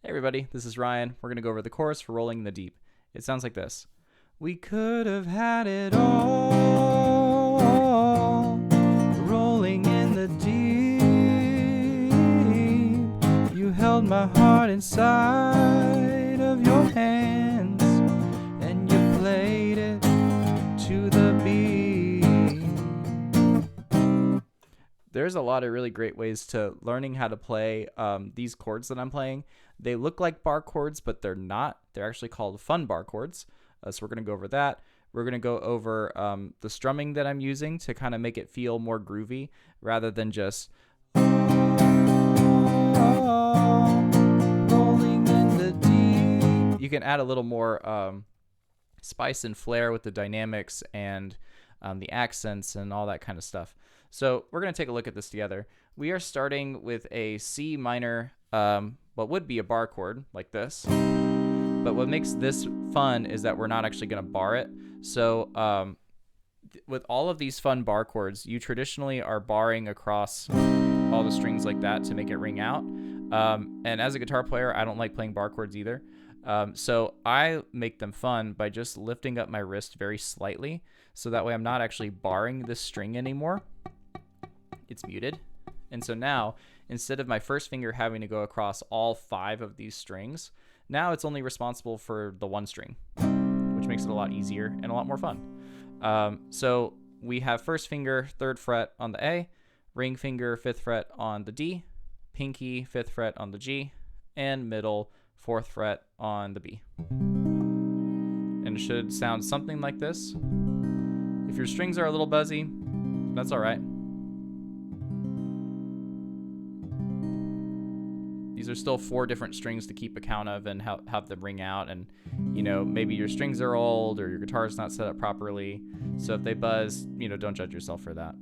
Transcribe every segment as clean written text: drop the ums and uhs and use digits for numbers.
Hey everybody, this is Ryan. We're going to go over the chorus for Rolling in the Deep. It sounds like this. We could have had it all, rolling in the deep. You held my heart inside of your hands, and you played it to the beat. There's a lot of really great ways to learning how to play these chords that I'm playing. They look like bar chords, but they're not. They're actually called fun bar chords. So we're going to go over that. We're going to go over the strumming that I'm using to kind of make it feel more groovy rather than just rolling in the deep. You can add a little more spice and flair with the dynamics and the accents and all that kind of stuff. So we're going to take a look at this together. We are starting with a C minor, what would be a bar chord like this. But what makes this fun is that we're not actually going to bar it. So with all of these fun bar chords, you traditionally are barring across all the strings like that to make it ring out. And as a guitar player, I don't like playing bar chords either. So I make them fun by just lifting up my wrist very slightly. So that way I'm not actually barring this string anymore. It's muted. And so now, instead of my first finger having to go across all 5 of these strings, now it's only responsible for the 1 string, which makes it a lot easier and a lot more fun. So we have first finger, 3rd fret on the A, ring finger, 5th fret on the D, pinky, 5th fret on the G, and middle, 4th fret on the B. And it should sound something like this. If your strings are a little buzzy, that's all right. These are still 4 different strings to keep account of and have them ring out. And, you know, maybe your strings are old or your guitar's not set up properly. So if they buzz, you know, don't judge yourself for that.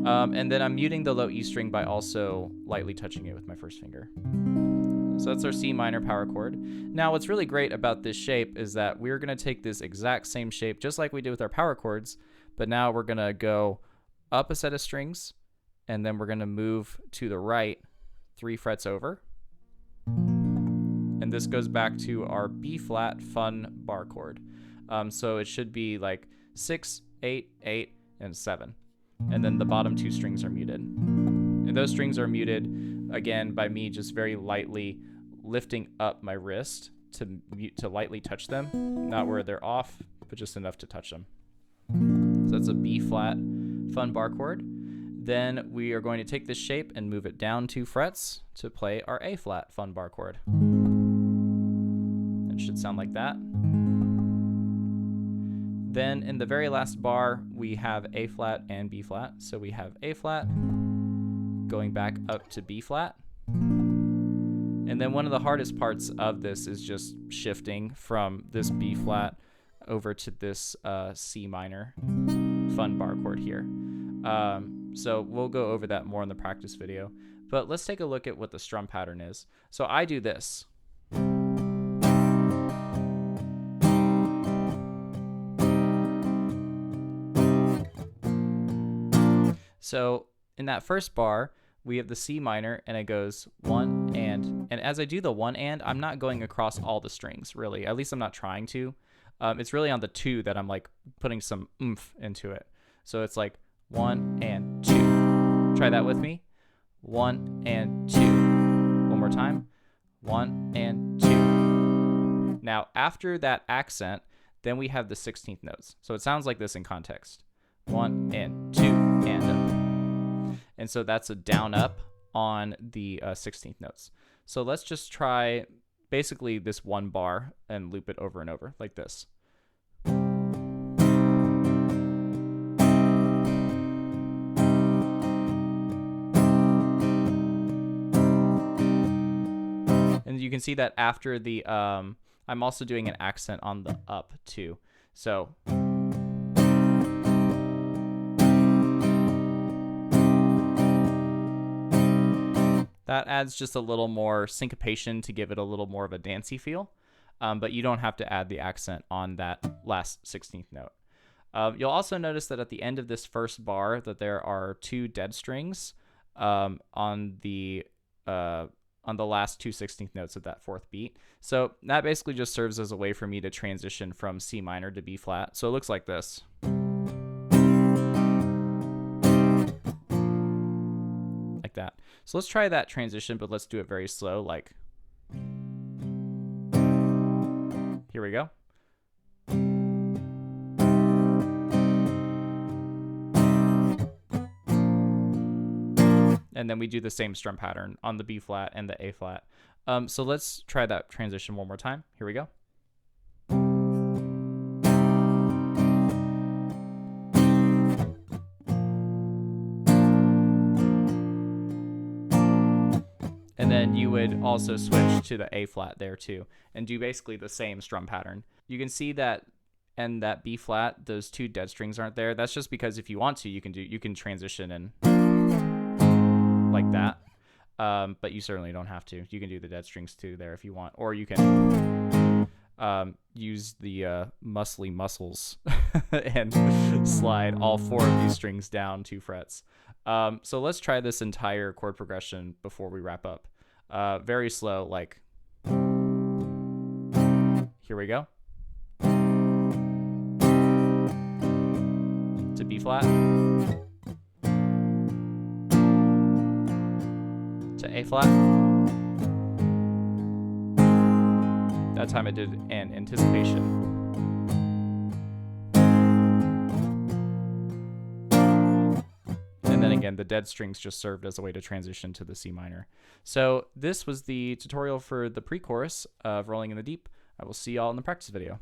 And then I'm muting the low E string by also lightly touching it with my first finger. So that's our C minor power chord. Now, what's really great about this shape is that we're going to take this exact same shape, just like we did with our power chords, but now we're going to go up a set of strings, and then we're going to move to the right 3 frets over. And this goes back to our B flat fun bar chord. So it should be like 6, 8, 8, and 7. And then the bottom 2 strings are muted. And those strings are muted, again, by me just very lightly lifting up my wrist to lightly touch them. Not where they're off, but just enough to touch them. So that's a B flat fun bar chord. Then we are going to take this shape and move it down 2 frets to play our A flat fun bar chord. It should sound like that. Then in the very last bar, we have A flat and B flat. So we have A flat going back up to B flat. And then one of the hardest parts of this is just shifting from this B flat over to this C minor fun bar chord here. So we'll go over that more in the practice video. But let's take a look at what the strum pattern is. So I do this. So in that first bar, we have the C minor, and it goes 1 and as I do the 1 and, I'm not going across all the strings, really. At least I'm not trying to. It's really on the 2 that I'm like putting some oomph into it. So it's like 1 and 2. Try that with me. 1 and 2. One more time. 1 and 2. Now, after that accent, then we have the 16th notes. So it sounds like this in context. 1 and 2 and up. And so that's a down up on the 16th notes. So let's just try basically this 1 bar and loop it over and over like this. And you can see that after the, I'm also doing an accent on the up too. So. That adds just a little more syncopation to give it a little more of a dancey feel. But you don't have to add the accent on that last 16th note. You'll also notice that at the end of this first bar that there are 2 dead strings on the on the last 2/16 notes of that fourth beat. So that basically just serves as a way for me to transition from C minor to B flat. So it looks like this. Like that. So let's try that transition, but let's do it very slow, like here we go. And then we do the same strum pattern on the B flat and the A flat. So let's try that transition one more time. Here we go. And then you would also switch to the A flat there too, and do basically the same strum pattern. You can see that and that B flat, those two dead strings aren't there. That's just because if you want to, you can transition and like that. But you certainly don't have to. You can do the dead strings too there if you want, or you can use the muscly muscles and slide all 4 of these strings down 2 frets. So let's try this entire chord progression before we wrap up. Very slow, like here we go. To B flat. To A flat. That time I did an anticipation. And then again, the dead strings just served as a way to transition to the C minor. So this was the tutorial for the pre-chorus of Rolling in the Deep. I will see y'all in the practice video.